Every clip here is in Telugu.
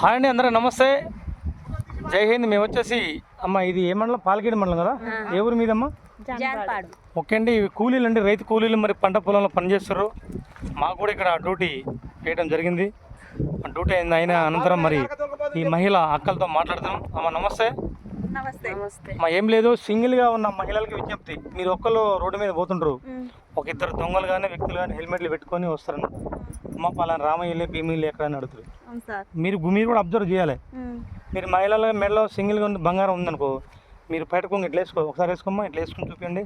హాయ్ అండి, అందరూ నమస్తే, జై హింద్. మేము వచ్చేసి అమ్మ ఇది ఏ మండలం? పాలకేడు మండలం కదా. ఏ ఊరు మీదమ్మా? ఓకే అండి. కూలీలు అండి, రైతు కూలీలు మరి పంట పొలంలో పనిచేస్తారు. మాకు కూడా ఇక్కడ డ్యూటీ చేయడం జరిగింది. డ్యూటీ అయిన అనంతరం మరి ఈ మహిళ అక్కలతో మాట్లాడతాం. అమ్మ నమస్తే. మా ఏం లేదు, సింగిల్గా ఉన్న మహిళలకి విజ్ఞప్తి, మీరు ఒక్కరు రోడ్డు మీద పోతుంటారు, ఒక ఇద్దరు దొంగలు కానీ వ్యక్తులు కానీ హెల్మెట్లు పెట్టుకొని వస్తారు. అమ్మ పలానా రామయ్యలే భీమిలే ఎక్కడ అని అడుగుతారు. మీరు కూడా అబ్జర్వ్ చేయాలి. మీరు మహిళల మెడలో సింగిల్గా ఉన్న బంగారం ఉందనుకో, మీరు పెట్టుకోండి, ఇట్లా వేసుకో, ఒకసారి వేసుకోమ్మా, ఇట్లా వేసుకొని చూపించండి.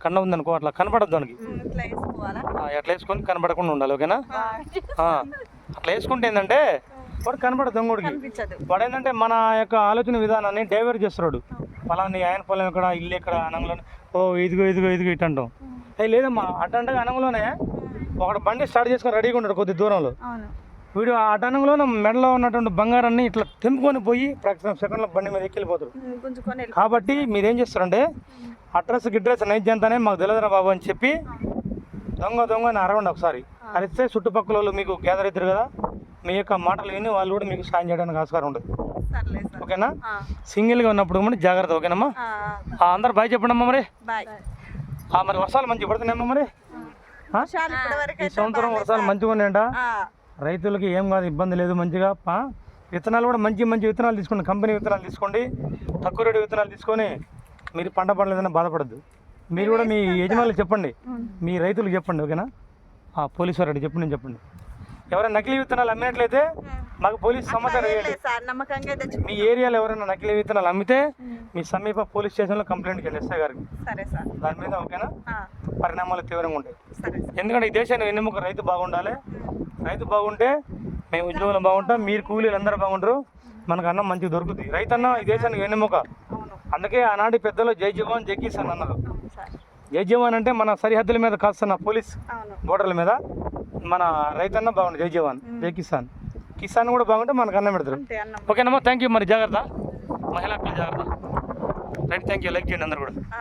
కన్న ఉందనుకో అట్లా కనపడద్దు దానికి, ఎట్లా వేసుకొని కనపడకుండా ఉండాలి. ఓకేనా? అట్లా వేసుకుంటే ఏంటంటే వాడు కనపడదు, దొంగడికి. వాడు ఏంటంటే మన యొక్క ఆలోచన విధానాన్ని డైవర్ట్ చేస్తున్నాడు. ఫలాని ఆయన పొలం ఎక్కడ, ఇల్లు ఎక్కడ, అనంలోనే, ఓ ఇదిగో ఇదిగో ఇదిగో ఇటు అంటాం. అవి లేదమ్మా, అటంటే అనంలోనే ఒకటి బండి స్టార్ట్ చేసుకొని రెడీగా ఉంటాడు కొద్ది దూరంలో. వీడు ఆ అటనంలోనే మెడలో ఉన్నటువంటి బంగారాన్ని ఇట్లా తెంపుకొని పోయి ప్రతి సెకండ్లో బండి మీద ఎక్కిపోతాడు. కాబట్టి మీరేం చేస్తారంటే అడ్రస్ గిడ్రస్ నైట్ జంతానే మాకు తెలియదురా బాబు అని చెప్పి దొంగ అని అరవండి. ఒకసారి అరిస్తే చుట్టుపక్కల వాళ్ళు మీకు గ్యాదర్ అవుతారు కదా, మీ యొక్క మాటలు విని వాళ్ళు కూడా మీకు సాయం చేయడానికి ఆస్కారం ఉంటుంది. ఓకేనా? సింగిల్గా ఉన్నప్పుడు కూడా జాగ్రత్త. ఓకేనమ్మా? అందరు బాయ్ చెప్పండి అమ్మా. మరి మరి వర్షాలు మంచిగా పడుతున్నాయమ్మా. మరి ఈ సంవత్సరం వర్షాలు మంచిగా ఉన్నాయంట. రైతులకి ఏం కాదు, ఇబ్బంది లేదు. మంచిగా విత్తనాలు కూడా మంచి విత్తనాలు తీసుకోండి, కంపెనీ విత్తనాలు తీసుకోండి, తక్కువ రేటు విత్తనాలు తీసుకొని మీరు పంట పడలేదని బాధపడద్దు. మీరు కూడా మీ యజమానులు చెప్పండి, మీ రైతులకు చెప్పండి. ఓకేనా? పోలీసు వారికి చెప్పండి, నేను చెప్పండి. ఎవరైనా నకిలీ విత్తనాలు అమ్మినట్లయితే మాకు పోలీసు సమాచారం ఇవ్వండి. మీ ఏరియాలో ఎవరైనా నకిలీ విత్తనాలు అమ్మితే మీ సమీప పోలీస్ స్టేషన్లో కంప్లైంట్ చేయండి, ఎస్ఐ గారికి. దాని మీద ఓకేనా, పరిణామాలు తీవ్రంగా ఉంటాయి. ఎందుకంటే ఈ దేశాన్ని వెన్నెముక రైతు బాగుండాలి. రైతు బాగుంటే మేము ఉద్యోగులు బాగుంటాం, మీరు కూలీలు అందరూ బాగుంటారు, మనకు అన్నం మంచిగా దొరుకుతుంది. రైతు అన్న ఈ దేశానికి వెన్నెముక. అందుకే ఆనాటి పెద్దలు జై జవాన్ జై కిసాన్ అన్నారు. జై జవాన్ అంటే మన సరిహద్దుల మీద కాస్తున్న పోలీస్ బోర్డర్ల మీద మన రైతన్న బాగుంటుంది. జై జవాన్ జై కిసాన్. కిసాన్ కూడా బాగుంటే మనకు అన్నం పెడతారు. ఓకేనమ్మా? Thank you. మరి జాగ్రత్త, మహిళా జాగ్రత్త. Right, thank you. లైక్ చేయండి అందరు కూడా.